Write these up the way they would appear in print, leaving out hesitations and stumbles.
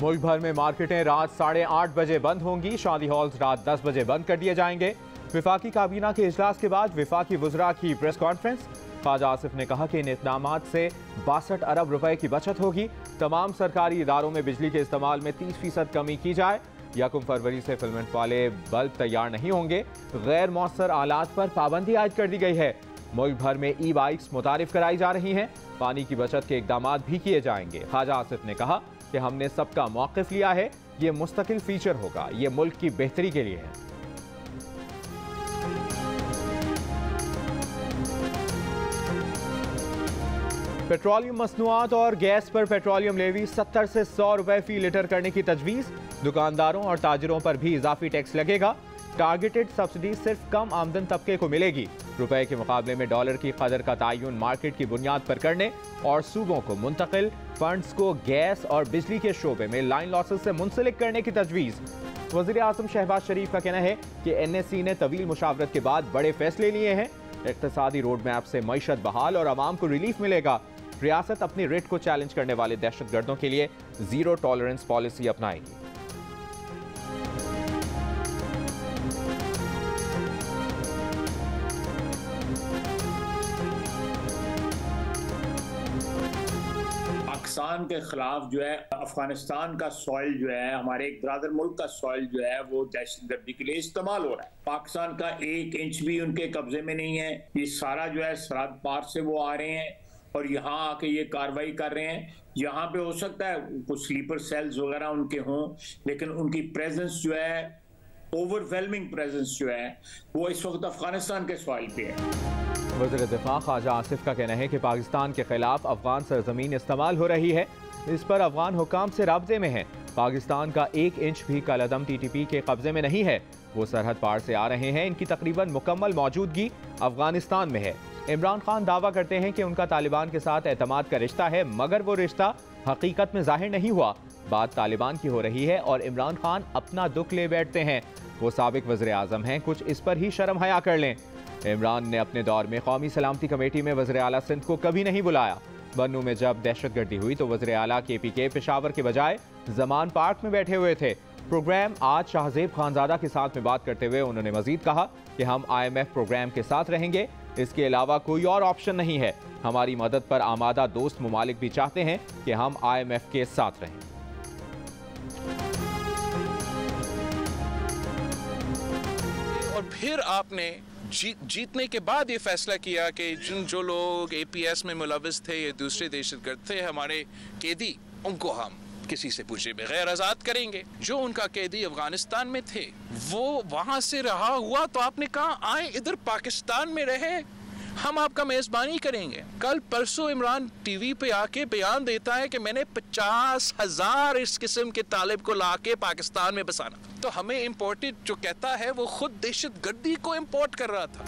मुल्क भर में मार्केटें रात 8:30 बजे बंद होंगी। शादी हॉल्स रात 10 बजे बंद कर दिए जाएंगे। विफाकी काबीना के इजलास के बाद विफाकी वुज़रा की प्रेस कॉन्फ्रेंस। ख्वाजा आसिफ ने कहा कि इन इक़दामात से 62 अरब रुपए की बचत होगी। तमाम सरकारी इदारों में बिजली के इस्तेमाल में 30% कमी की जाए। 1 फरवरी से फिलमेंट वाले बल्ब तैयार नहीं होंगे। गैर मौसर आलात पर पाबंदी आयद कर दी गई है। मुल्क भर में ई बाइक्स मुतारिफ कराई जा रही हैं। पानी की बचत के इक़दामात भी किए जाएंगे। ख्वाजा आसिफ ने कहा कि हमने सबका मौक़िफ़ लिया है। ये मुस्तकिल फीचर होगा। ये मुल्क की बेहतरी के लिए है। पेट्रोलियम मसनूआत और गैस पर पेट्रोलियम लेवी 70 से 100 रुपए फी लीटर करने की तजवीज़। दुकानदारों और ताजरों पर भी इजाफी टैक्स लगेगा। टारगेटेड सब्सिडी सिर्फ कम आमदन तबके को मिलेगी। रुपए के मुकाबले में डॉलर की कदर का तयन मार्केट की बुनियाद पर करने और सूबों को मुंतकिल फंड्स को गैस और बिजली के शोबे में लाइन लॉसेस से मुंसलिक करने की तजवीज़। वज़ीर आज़म शहबाज शरीफ का कहना है कि NSE ने तवील मुशावरत के बाद बड़े फैसले लिए हैं। इक़्तिसादी रोड मैप से मईशत बहाल और आवाम को रिलीफ मिलेगा। रियासत अपनी रेट को चैलेंज करने वाले दहशतगर्दों के लिए जीरो टॉलरेंस पॉलिसी अपनाएगी। पाकिस्तान के खिलाफ जो है अफगानिस्तान का सॉइल जो है, हमारे एक ब्रादर मुल्क का सॉइल जो है वो दहशतगर्दी के लिए इस्तेमाल हो रहा है। पाकिस्तान का 1 इंच भी उनके कब्जे में नहीं है। ये सारा जो है सरहद पार से वो आ रहे हैं और यहाँ आके ये कार्रवाई कर रहे हैं। यहाँ पे हो सकता है कुछ स्लीपर सेल्स वगैरह उनके हों, लेकिन उनकी प्रेजेंस जो है, ओवरवेलमिंग प्रेजेंस जो है, वो इस वक्त अफगानिस्तान के सॉइल पे है। वज़ीर दिफा ख्वाजा आसिफ का कहना है कि पाकिस्तान के खिलाफ अफगान सरजमीन इस्तेमाल हो रही है। इस पर अफगान हुकाम से राब्ते में है। पाकिस्तान का 1 इंच भी कलअदम TTP के कब्जे में नहीं है। वो सरहद पार से आ रहे हैं। इनकी तकरीबन मुकम्मल मौजूदगी अफगानिस्तान में है। इमरान खान दावा करते हैं कि उनका तालिबान के साथ एतमाद का रिश्ता है, मगर वो रिश्ता हकीकत में जाहिर नहीं हुआ। बात तालिबान की हो रही है और इमरान खान अपना दुख ले बैठते हैं। वो साबिक वज़ीर आज़म हैं, कुछ इस पर ही शर्म हया कर लें। इमरान ने अपने दौर में कौमी सलामती कमेटी में वज़ीर आला सिंध को कभी नहीं बुलाया। बन्नू में जब दहशतगर्दी हुई तो वज़ीर आला KPK पेशावर के बजाय जमान पार्क में बैठे हुए थे। प्रोग्राम आज शाहजेब खानजादा के साथ में बात करते हुए उन्होंने मजीद कहा कि हम IMF प्रोग्राम के साथ रहेंगे। इसके अलावा कोई और ऑप्शन नहीं है। हमारी मदद पर आमादा दोस्त ममालिक भी चाहते हैं कि हम IMF के साथ रहें। और फिर आपने जीतने के बाद ये फैसला किया कि जो लोग APS में मुलविस थे, ये दूसरे दहशतगर्द थे, हमारे कैदी, उनको हम किसी से पूछे बगैर आज़ाद करेंगे। जो उनका कैदी अफगानिस्तान में थे वो वहाँ से रहा हुआ, तो आपने कहा आए इधर पाकिस्तान में रहे, हम आपका मेज़बानी करेंगे। कल परसों इमरान TV पे आके बयान देता है कि मैंने 50,000 इस किस्म के तालिब को लाके पाकिस्तान में बसाना। तो हमें इम्पोर्टेड जो कहता है वो खुद दहशतगर्दी को इम्पोर्ट कर रहा था।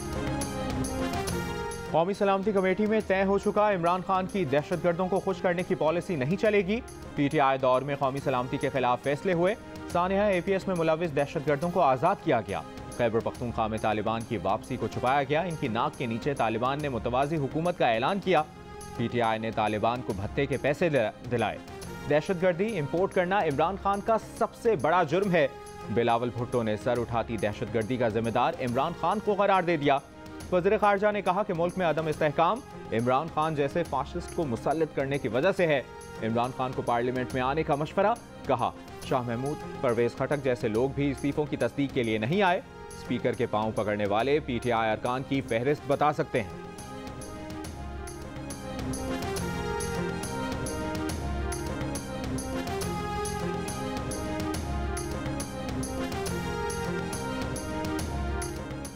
कौमी सलामती कमेटी में तय हो चुका इमरान खान की दहशतगर्दों को खुश करने की पॉलिसी नहीं चलेगी। PTI दौर में कौमी सलामती के खिलाफ फैसले हुए। सानिया APS में मुलविस दहशतगर्दों को आज़ाद किया गया। खैबर पख्तूनख्वा में तालिबान की वापसी को छुपाया गया। इनकी नाक के नीचे तालिबान ने मुतवाज़ी हुकूमत का ऐलान किया। PTI ने तालिबान को भत्ते के पैसे दिलाए। दहशतगर्दी इंपोर्ट करना इमरान खान का सबसे बड़ा जुर्म है। बिलावल भुट्टो ने सर उठाती दहशतगर्दी का जिम्मेदार इमरान खान को करार दे दिया। वज़ीर ख़ारजा ने कहा कि मुल्क में अदम इस्तेहकाम इमरान खान जैसे फाशिस्ट को मुसल्लत करने की वजह से है। इमरान खान को पार्लियामेंट में आने का मशवरा। कहा शाह महमूद, परवेज़ खटक जैसे लोग भी इस्तीफों की तस्दीक के लिए नहीं आए। स्पीकर के पांव पकड़ने वाले PTI अरकान की फहरिस्त बता सकते हैं।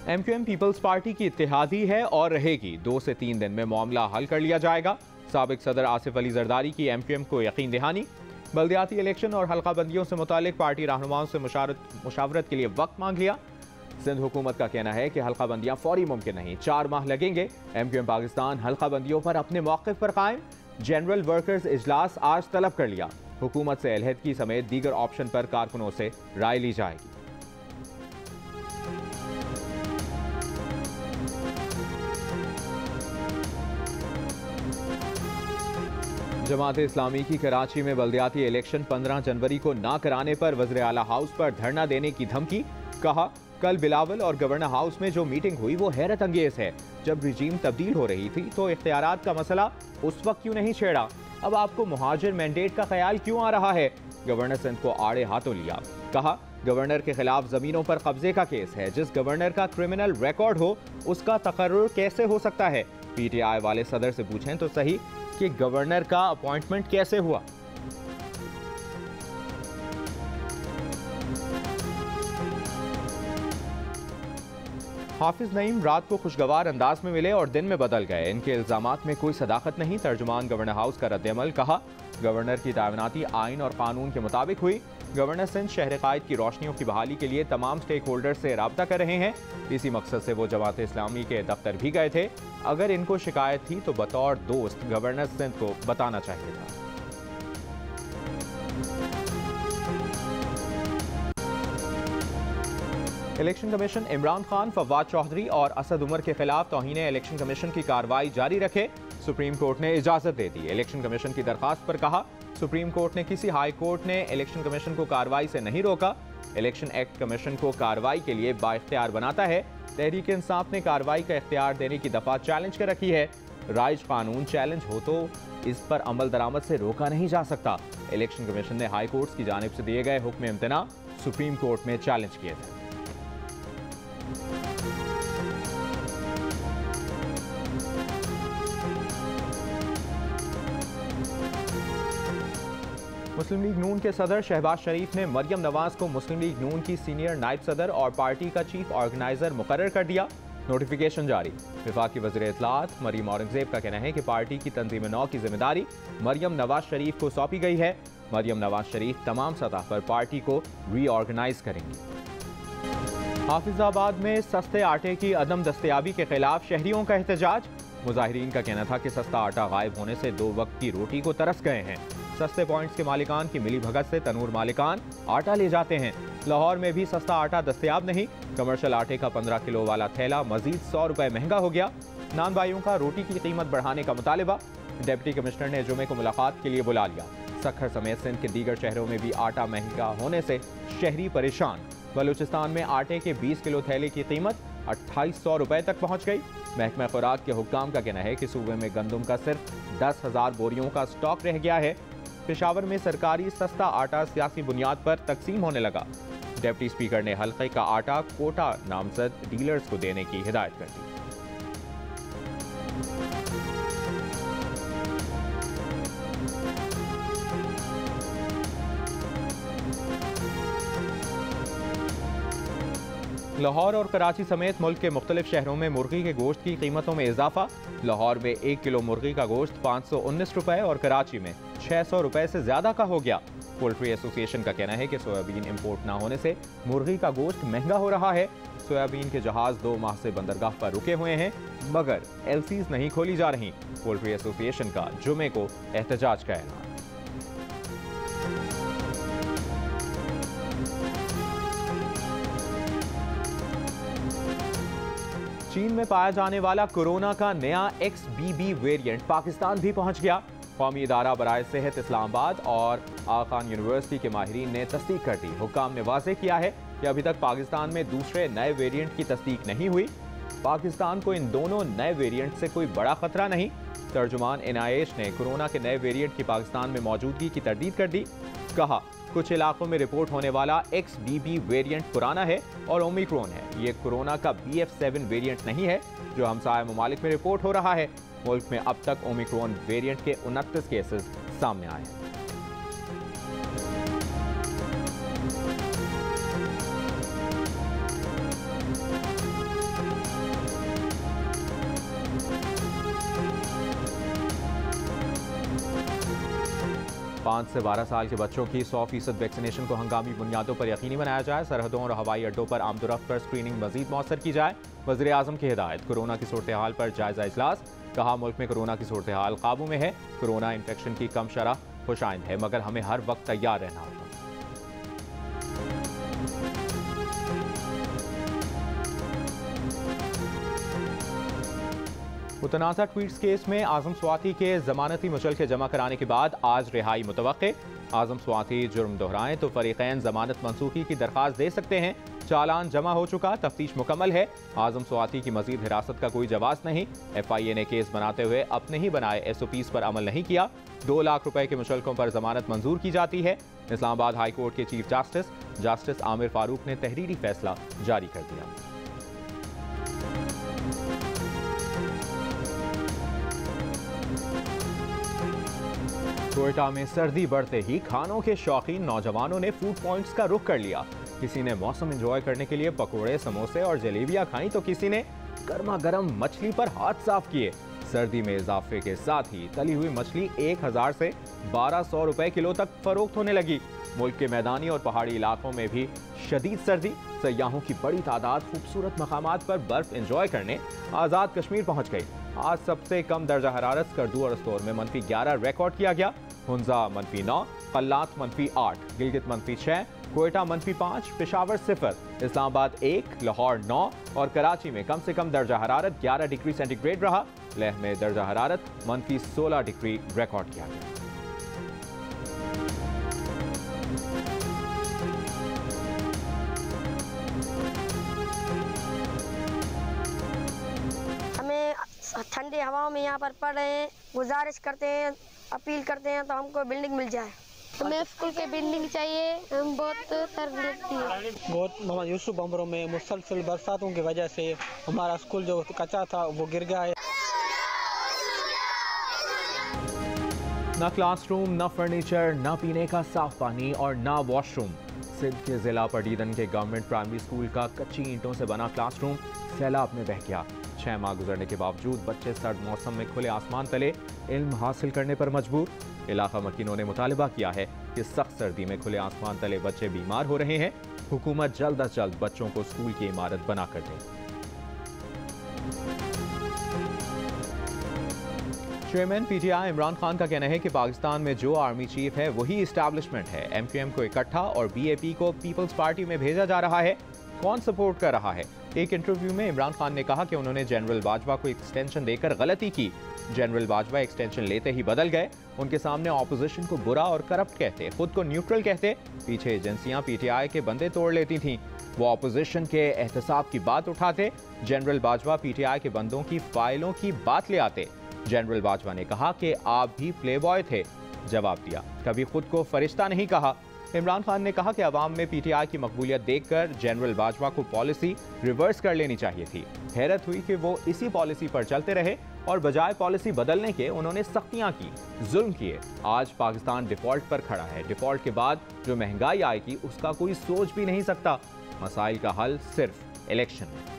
MQM पीपल्स पार्टी की इत्तेहादी है और रहेगी। 2 से 3 दिन में मामला हल कर लिया जाएगा। साबिक सदर आसिफ अली जरदारी की MQM को यकीन दहानी। बल्दियाती इलेक्शन और हल्का बंदियों से मुतालिक पार्टी रहनुमाओं से मुशावरत के लिए वक्त मांग लिया। सिंध हुकूमत का कहना है कि हल्का बंदियां फौरी मुमकिन नहीं, 4 माह लगेंगे। MQM पाकिस्तान हल्का बंदियों पर अपने मौक़िफ़ पर कायम। जनरल वर्कर्स इजलास आज तलब कर लिया। हुकूमत से अलहदगी समेत दीगर ऑप्शन पर कारकुनों से राय ली जाएगी। जमात इस्लामी की कराची में बल्दियाती इलेक्शन 15 जनवरी को ना कराने पर वज़ीर आला हाउस पर धरना देने की धमकी। कहा, कल बिलावल और गवर्नर हाउस में जो मीटिंग हुई वो हैरत अंगेज है। जब रिजीम तब्दील हो रही थी तो इख्तियारात का मसला उस वक्त क्यों नहीं छेड़ा? अब आपको मुहाजिर मैंडेट का ख्याल क्यों आ रहा है? गवर्नर सिंध को आड़े हाथों लिया। कहा, गवर्नर के खिलाफ जमीनों पर कब्जे का केस है। जिस गवर्नर का क्रिमिनल रिकॉर्ड हो उसका तकर्रुर कैसे हो सकता है? पीटीआई वाले सदर से पूछें तो सही कि गवर्नर का अपॉइंटमेंट कैसे हुआ। हाफिज नईम रात को खुशगवार अंदाज में मिले और दिन में बदल गए। इनके इल्जामात में कोई सदाकत नहीं। तर्जुमान गवर्नर हाउस का रद्द-ए-अमल। कहा, गवर्नर की तैनाती आइन और कानून के मुताबिक हुई। गवर्नर सिंध शहर कायद की रोशनियों की बहाली के लिए तमाम स्टेक होल्डर से राब्ता कर रहे हैं। इसी मकसद से वो जमात इस्लामी के दफ्तर भी गए थे। अगर इनको शिकायत थी तो बतौर दोस्त गवर्नर सिंध को बताना चाहिए था। इलेक्शन कमीशन इमरान खान, फवाद चौधरी और असद उमर के खिलाफ तौहीन इलेक्शन कमीशन की कार्रवाई जारी रखे। सुप्रीम कोर्ट ने इजाजत दे दी। इलेक्शन कमीशन की दरखास्त पर कहा, सुप्रीम कोर्ट ने किसी हाई कोर्ट ने इलेक्शन कमीशन को कार्रवाई से नहीं रोका। इलेक्शन एक्ट कमीशन को कार्रवाई के लिए बाइख्तियार बनाता है। तहरीक इंसाफ ने कार्रवाई का इख्तियार देने की दफा चैलेंज कर रखी है। राइज कानून चैलेंज हो तो इस पर अमल दरामद से रोका नहीं जा सकता। इलेक्शन कमीशन ने हाई कोर्ट की जानिब से दिए गए हुक्म इम्तना सुप्रीम कोर्ट में चैलेंज किए थे। मुस्लिम लीग नून के सदर शहबाज शरीफ ने मरियम नवाज को मुस्लिम लीग नून की सीनियर नायब सदर और पार्टी का चीफ ऑर्गेनाइजर मुकर्रर कर दिया। नोटिफिकेशन जारी। वफाकी वज़ीर इत्तलात मरियम औरंगजेब का कहना है कि पार्टी की तंजीम नौ की जिम्मेदारी मरियम नवाज शरीफ को सौंपी गई है। मरियम नवाज शरीफ तमाम सतह पर पार्टी को रीऑर्गेनाइज करेंगी। हाफिजाबाद में सस्ते आटे की अदम दस्तयाबी के खिलाफ शहरियों का एहतजाज। मुजाहिरीन का कहना था कि सस्ता आटा गायब होने से 2 वक्त की रोटी को तरस गए हैं। सस्ते पॉइंट्स के मालिकान की मिली भगत से तनूर मालिकान आटा ले जाते हैं। लाहौर में भी सस्ता आटा दस्तयाब नहीं। कमर्शियल आटे का 15 किलो वाला थैला मजीद 100 रुपए महंगा हो गया। नान भाइयों का रोटी की कीमत बढ़ाने का मुतालिबा। डिप्टी कमिश्नर ने जुमे को मुलाकात के लिए बुला लिया। सखर समेत सिंध के दीगर शहरों में भी आटा महंगा होने से शहरी परेशान। बलूचिस्तान में आटे के 20 किलो थैले की कीमत 2800 रुपए तक पहुंच गई। महकमा खुराक के हुक्काम का कहना है कि सूबे में गंदम का सिर्फ 10,000 बोरियों का स्टॉक रह गया है। पेशावर में सरकारी सस्ता आटा सियासी बुनियाद पर तकसीम होने लगा। डिप्टी स्पीकर ने हल्के का आटा कोटा नामजद डीलर्स को देने की हिदायत कर दी। लाहौर और कराची समेत मुल्क के मुख्तलिफ शहरों में मुर्गी के गोश्त की कीमतों में इजाफा। लाहौर में 1 किलो मुर्गी का गोश्त 519 रुपए और कराची में 600 रुपए से ज्यादा का हो गया। पोल्ट्री एसोसिएशन का कहना है कि सोयाबीन इंपोर्ट ना होने से मुर्गी का गोश्त महंगा हो रहा है। सोयाबीन के जहाज 2 माह से बंदरगाह पर रुके हुए हैं मगर एलसीज नहीं खोली जा रही। पोल्ट्री एसोसिएशन का जुमे को एहतजाज का ऐलान। चीन में पाया जाने वाला कोरोना का नया XBB वेरिएंट पाकिस्तान भी पहुंच गया। कौमी इदारा बराए सेहत इस्लामाबाद और आगा खान यूनिवर्सिटी के माहिरीन ने तस्दीक कर दी। हुक्काम ने वाज़ेह किया है कि अभी तक पाकिस्तान में दूसरे नए वेरिएंट की तस्दीक नहीं हुई। पाकिस्तान को इन दोनों नए वेरिएंट से कोई बड़ा खतरा नहीं। तर्जुमान NIH ने कोरोना के नए वेरिएंट की पाकिस्तान में मौजूदगी की तरदीद कर दी। कहा, कुछ इलाकों में रिपोर्ट होने वाला XBB वेरिएंट पुराना है और ओमिक्रॉन है। ये कोरोना का BF7 वेरिएंट नहीं है जो हमसाया ममालिक में रिपोर्ट हो रहा है। मुल्क में अब तक ओमिक्रॉन वेरिएंट के 29 केसेस सामने आए हैं। पाँच से 12 साल के बच्चों की 100% वैक्सीनेशन को हंगामी बुनियादों पर यकीनी बनाया जाए। सरहदों और हवाई अड्डों पर आमदोरफ्त पर स्क्रीनिंग मजीद मौसर की जाए। वज़ीर आज़म की हिदायत। कोरोना की सूरत हाल पर जायजा इजलास। कहा, मुल्क में कोरोना की सूरत हाल काबू में है। कोरोना इन्फेक्शन की कम शरह खुशाइंद है मगर हमें हर वक्त तैयार रहना होगा। मुतनाज़ा ट्वीट्स केस में आज़म स्वाति के जमानती मुचलके जमा कराने के बाद आज रिहाई मुतवक्के। आज़म स्वाति जुर्म दोहराएं तो फरीक़ैन जमानत मंसूखी की दरख्वास्त दे सकते हैं। चालान जमा हो चुका, तफ्तीश मुकम्मल है। आज़म स्वाति की मजीद हिरासत का कोई जवाब नहीं। FIA ने केस बनाते हुए अपने ही बनाए SOPs पर अमल नहीं किया। 2 लाख रुपए के मुचलकों पर जमानत मंजूर की जाती है। इस्लामाबाद हाई कोर्ट के चीफ जस्टिस आमिर फारूक ने तहरीरी फैसला जारी कर दिया। कोयटा में सर्दी बढ़ते ही खानों के शौकीन नौजवानों ने फूड पॉइंट्स का रुख कर लिया। किसी ने मौसम एंजॉय करने के लिए पकोड़े, समोसे और जलेबियां खाई तो किसी ने गर्मा गर्म मछली पर हाथ साफ किए। सर्दी में इजाफे के साथ ही तली हुई मछली 1000 से 1200 रुपए किलो तक फरोख्त होने लगी। मुल्क के मैदानी और पहाड़ी इलाकों में भी शदीद सर्दी। सयाहों की बड़ी तादाद खूबसूरत मकामात पर बर्फ एंजॉय करने आज़ाद कश्मीर पहुंच गई। आज सबसे कम दर्जा हरारत स्कर्दू और स्तोर में -11 रिकॉर्ड किया गया। हुंजा -9, कल्लात -8, गिलगित -6, कोयटा -5, पेशावर 0, इस्लामाबाद 1, लाहौर 9 और कराची में कम से कम दर्जा हरारत 11 डिग्री सेंटीग्रेड रहा। लेह में दर्जा हरारत -16 डिग्री रिकॉर्ड किया गया। हमें ठंडी हवाओं में यहाँ पर पढ़ रहे हैं, गुजारिश करते हैं, अपील करते हैं तो हमको बिल्डिंग मिल जाए। हमें स्कूल की बिल्डिंग चाहिए, हम बहुत सर्दी लगती है। बहुत मोहम्मद यूसुफ बमरों में मुसलसल बरसातों की वजह से हमारा स्कूल जो कच्चा था वो गिर गया है। न क्लासरूम, न फर्नीचर, न पीने का साफ पानी और न वॉशरूम। सिंध के जिला पटीदन के गवर्नमेंट प्राइमरी स्कूल का कच्ची ईंटों से बना क्लासरूम सैलाब में बह गया। 6 माह गुजरने के बावजूद बच्चे सर्द मौसम में खुले आसमान तले इल्म हासिल करने पर मजबूर। इलाका मकीनों ने मुतालिबा किया है कि सख्त सर्दी में खुले आसमान तले बच्चे बीमार हो रहे हैं। हुकूमत जल्द अज जल्द बच्चों को स्कूल की इमारत बना कर दे। चेयरमैन PTI इमरान खान का कहना है कि पाकिस्तान में जो आर्मी चीफ है वही इस्टेब्लिशमेंट है। MQM को इकट्ठा और BAP को पीपल्स पार्टी में भेजा जा रहा है। कौन सपोर्ट कर रहा है? एक इंटरव्यू में इमरान खान ने कहा कि उन्होंने जनरल बाजवा को एक्सटेंशन देकर गलती की। जनरल बाजवा एक्सटेंशन लेते ही बदल गए। उनके सामने ऑपोजिशन को बुरा और करप्ट कहते, खुद को न्यूट्रल कहते। पीछे एजेंसियां PTI के बंदे तोड़ लेती थीं। वो ऑपोजिशन के एहतसाब की बात उठाते। जनरल बाजवा PTI के बंदों की फाइलों की बात ले आते। जनरल बाजवा ने कहा कि आप भी प्लेबॉय थे। जवाब दिया, कभी खुद को फरिश्ता नहीं कहा। इमरान खान ने कहा कि अवाम में PTI की मकबूलियत देखकर जनरल बाजवा को पॉलिसी रिवर्स कर लेनी चाहिए थी। हैरत हुई कि वो इसी पॉलिसी पर चलते रहे और बजाय पॉलिसी बदलने के उन्होंने सख्तियां की, जुल्म किए। आज पाकिस्तान डिफॉल्ट पर खड़ा है। डिफॉल्ट के बाद जो महंगाई आएगी उसका कोई सोच भी नहीं सकता। मसाइल का हल सिर्फ इलेक्शन में।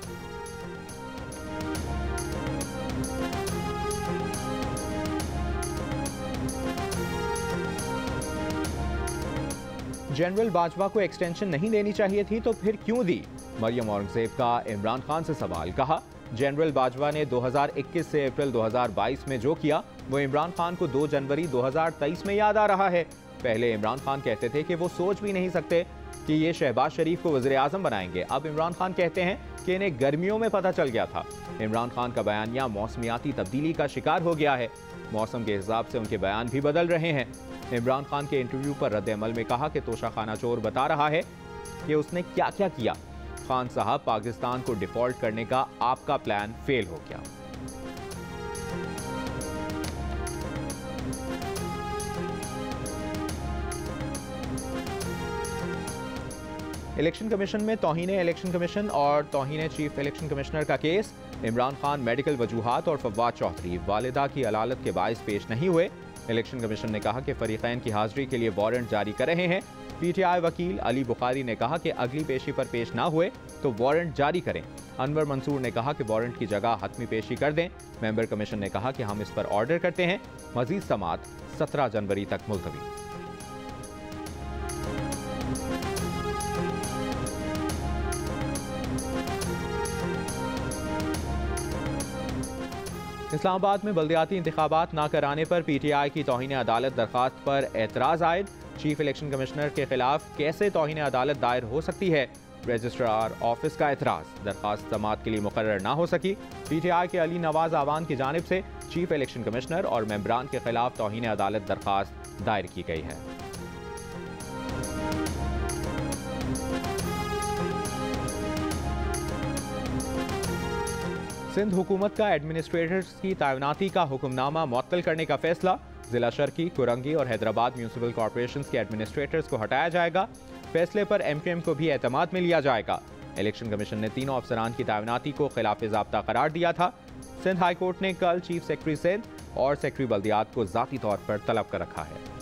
जनरल बाजवा को एक्सटेंशन नहीं देनी चाहिए थी तो फिर क्यों दी? मरियम औरंगजेब का इमरान खान से सवाल। कहा, जनरल बाजवा ने 2021 से अप्रैल 2022 में जो किया वो इमरान खान को 2 जनवरी 2023 में याद आ रहा है। पहले इमरान खान कहते थे कि वो सोच भी नहीं सकते कि ये शहबाज शरीफ को वज़ीर आज़म बनाएंगे। अब इमरान खान कहते हैं कि इन्हें गर्मियों में पता चल गया था। इमरान खान का बयानिया मौसमियाती तब्दीली का शिकार हो गया है। मौसम के हिसाब से उनके बयान भी बदल रहे हैं। इमरान खान के इंटरव्यू पर रद्द अमल में कहा कि तोशाखाना चोर बता रहा है कि उसने क्या क्या किया। खान साहब, पाकिस्तान को डिफॉल्ट करने का आपका प्लान फेल हो गया। इलेक्शन कमीशन में तौहीने इलेक्शन कमीशन और तौहीने चीफ इलेक्शन कमिश्नर का केस। इमरान खान मेडिकल वजूहात और फवाद चौधरी वालिदा की अदालत के बाइस पेश नहीं हुए। इलेक्शन कमीशन ने कहा कि फरीकैन की हाजिरी के लिए वारंट जारी कर रहे हैं। PTI वकील अली बुखारी ने कहा कि अगली पेशी पर पेश ना हुए तो वारंट जारी करें। अनवर मंसूर ने कहा कि वारंट की जगह हतमी पेशी कर दें। मेंबर कमीशन ने कहा कि हम इस पर ऑर्डर करते हैं। मजीद समाअत 17 जनवरी तक मुलतवी। इस्लामाबाद में बल्दियाती इंतखाबात ना कराने पर PTI की तौहीने अदालत दरखास्त पर एतराज़ आयद। चीफ इलेक्शन कमिश्नर के खिलाफ कैसे तौहीने अदालत दायर हो सकती है? रजिस्ट्रार ऑफिस का एतराज़, दरख्वास्त समाअत के लिए मुकर्रर ना हो सकी। PTI के अली नवाज आवान की जानिब से चीफ इलेक्शन कमिश्नर और मेंबरान के खिलाफ तौहीन अदालत दरख्वास्त दायर की गई है। सिंध हुकूमत का एडमिनिस्ट्रेटर्स की तैनाती का हुक्मनामा मुअत्तल करने का फैसला, जिला शर्की, कुरंगी और हैदराबाद म्यूनिसिपल कॉरपोरेशन के एडमिनिस्ट्रेटर्स को हटाया जाएगा। फैसले पर MQM को भी एतमाद में लिया जाएगा। इलेक्शन कमीशन ने तीनों अफसरान की तैनाती को खिलाफ ज़ाब्ता करार दिया था। सिंध हाई कोर्ट ने कल चीफ सेक्रेटरी सिंध और सेक्रेटरी बल्दियात को ज़ाती तौर पर तलब कर रखा है।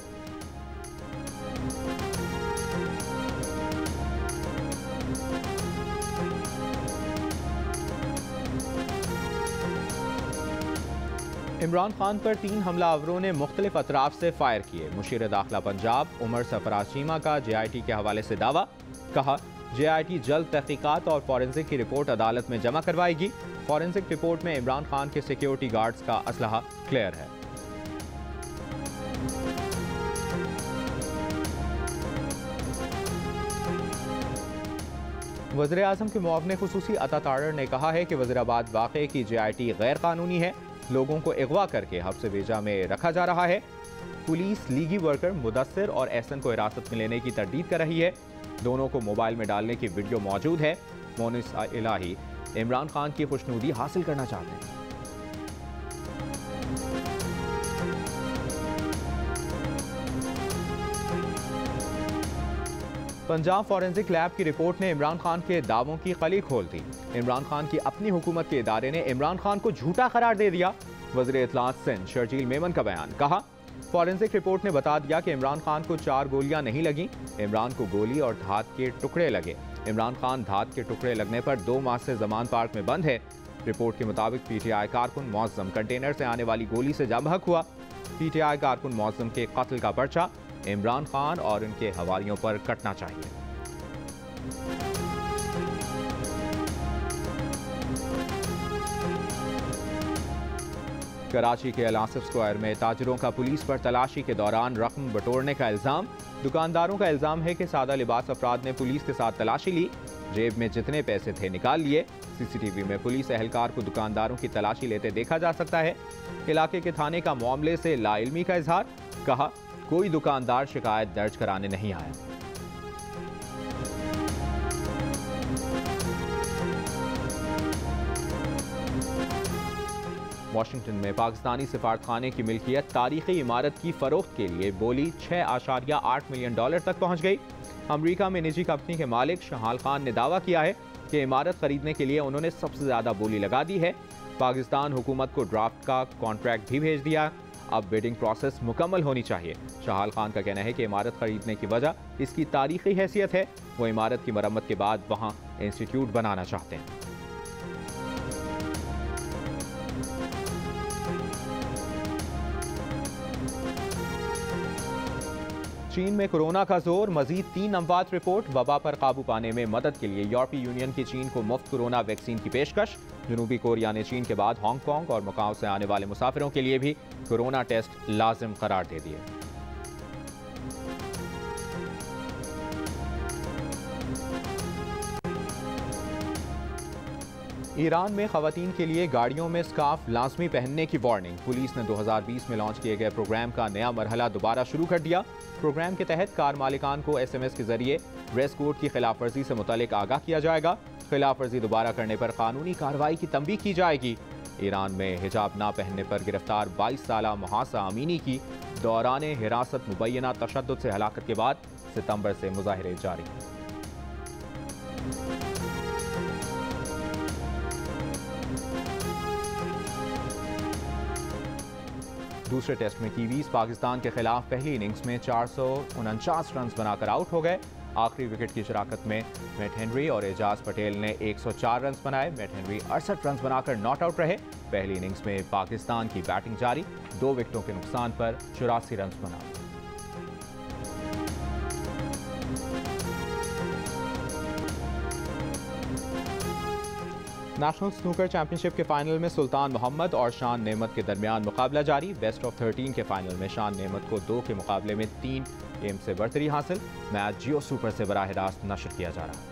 इमरान खान पर 3 हमलावरों ने मुख्तलिफ अतराफ से फायर किए। मुशीर दाखिला पंजाब उमर सरफराज चीमा का JIT के हवाले से दावा, कहा JIT जल्द तहकीकात और फॉरेंसिक की रिपोर्ट अदालत में जमा करवाएगी। फॉरेंसिक रिपोर्ट में इमरान खान के सिक्योरिटी गार्ड्स का असलहा क्लियर है। वज़ीर आज़म के मुआवने खुसूसी अता तारड़ ने कहा है कि वज़ीराबाद वाक़े की JIT गैर कानूनी है, लोगों को अगवा करके हब्स वेजा में रखा जा रहा है। पुलिस लीगी वर्कर मुदस्सिर और एहसन को हिरासत में लेने की तरदीद कर रही है। दोनों को मोबाइल में डालने की वीडियो मौजूद है। मोनिस इलाही इमरान खान की खुशनुदी हासिल करना चाहते हैं। पंजाब फॉरेंसिक लैब की रिपोर्ट ने इमरान खान के दावों की खली खोल दी। इमरान खान की अपनी हुकूमत के इदारे ने इमरान खान को झूठा करार दे दिया। वज़ीर इत्तलात सिंध शर्जील मेमन का बयान, कहा फॉरेंसिक रिपोर्ट ने बता दिया कि इमरान खान को 4 गोलियां नहीं लगी, इमरान को गोली और धात के टुकड़े लगे। इमरान खान धात के टुकड़े लगने पर 2 माह से जमान पार्क में बंद है। रिपोर्ट के मुताबिक PTI कारकुन मौज़्ज़म कंटेनर से आने वाली गोली से जाम बहक हुआ। PTI कारकुन मौज़्ज़म के कत्ल का पर्चा इमरान खान और उनके हवारियों पर कटना चाहिए। कराची के अलासिफ स्क्वायर में ताजरों का पुलिस पर तलाशी के दौरान रकम बटोरने का इल्जाम। दुकानदारों का इल्जाम है कि सादा लिबास अफराद ने पुलिस के साथ तलाशी ली, जेब में जितने पैसे थे निकाल लिए। CCTV में पुलिस एहलकार को दुकानदारों की तलाशी लेते देखा जा सकता है। इलाके के थाने का मामले से लाइल्मी का इजहार, कहा कोई दुकानदार शिकायत दर्ज कराने नहीं आया। वाशिंगटन में पाकिस्तानी सिफारतखाने की मिल्कियत तारीखी इमारत की फरोख्त के लिए बोली $6.8 मिलियन तक पहुंच गई। अमेरिका में निजी कंपनी के मालिक शहाल खान ने दावा किया है कि इमारत खरीदने के लिए उन्होंने सबसे ज्यादा बोली लगा दी है। पाकिस्तान हुकूमत को ड्राफ्ट का कॉन्ट्रैक्ट भी भेज दिया। अब बिडिंग प्रोसेस मुकम्मल होनी चाहिए। शहाल खान का कहना है कि इमारत खरीदने की वजह इसकी तारीखी हैसियत है। वो इमारत की मरम्मत के बाद वहां इंस्टीट्यूट बनाना चाहते हैं। चीन में कोरोना का जोर, मजीद 3 अमवात रिपोर्ट। वबा पर काबू पाने में मदद के लिए यूरोपीय यूनियन की चीन को मुफ्त कोरोना वैक्सीन की पेशकश। जनूबी कोरिया ने चीन के बाद हांगकांग और मकाओ से आने वाले मुसाफिरों के लिए भी कोरोना टेस्ट लाजिम करार दे दिए। ईरान में खवातीन के लिए गाड़ियों में स्कार्फ लाजमी पहनने की वार्निंग। पुलिस ने 2020 में लॉन्च किए गए प्रोग्राम का नया मरहला दोबारा शुरू कर दिया। प्रोग्राम के तहत कार मालिकान को SMS के जरिए ड्रेस कोड की खिलाफ वर्जी से मुतालिक आगाह किया जाएगा। खिलाफ वर्जी दोबारा करने पर कानूनी कार्रवाई की तंबीह की जाएगी। ईरान में हिजाब ना पहनने पर गिरफ्तार 22 साला मुहासा अमीनी की दौरान हिरासत मुबैना तशद्दुद से हलाकत के बाद सितंबर से मुजाहिरे जारी। दूसरे टेस्ट में कीवीज पाकिस्तान के खिलाफ पहली इनिंग्स में 449 रन बनाकर आउट हो गए। आखिरी विकेट की शराकत में मैट हेनरी और एजाज पटेल ने 104 रन बनाए। मैट हेनरी 68 रन बनाकर नॉट आउट रहे। पहली इनिंग्स में पाकिस्तान की बैटिंग जारी, 2 विकेटों के नुकसान पर 84 रन बना। नेशनल स्नूकर चैंपियनशिप के फाइनल में सुल्तान मोहम्मद और शान नेमत के दरमियान मुकाबला जारी। बेस्ट ऑफ 13 के फाइनल में शान नेमत को 2 के मुकाबले में 3 गेम से बढ़तरी हासिल। मैच जियो सुपर से बराह रास्त नशर किया जा रहा है।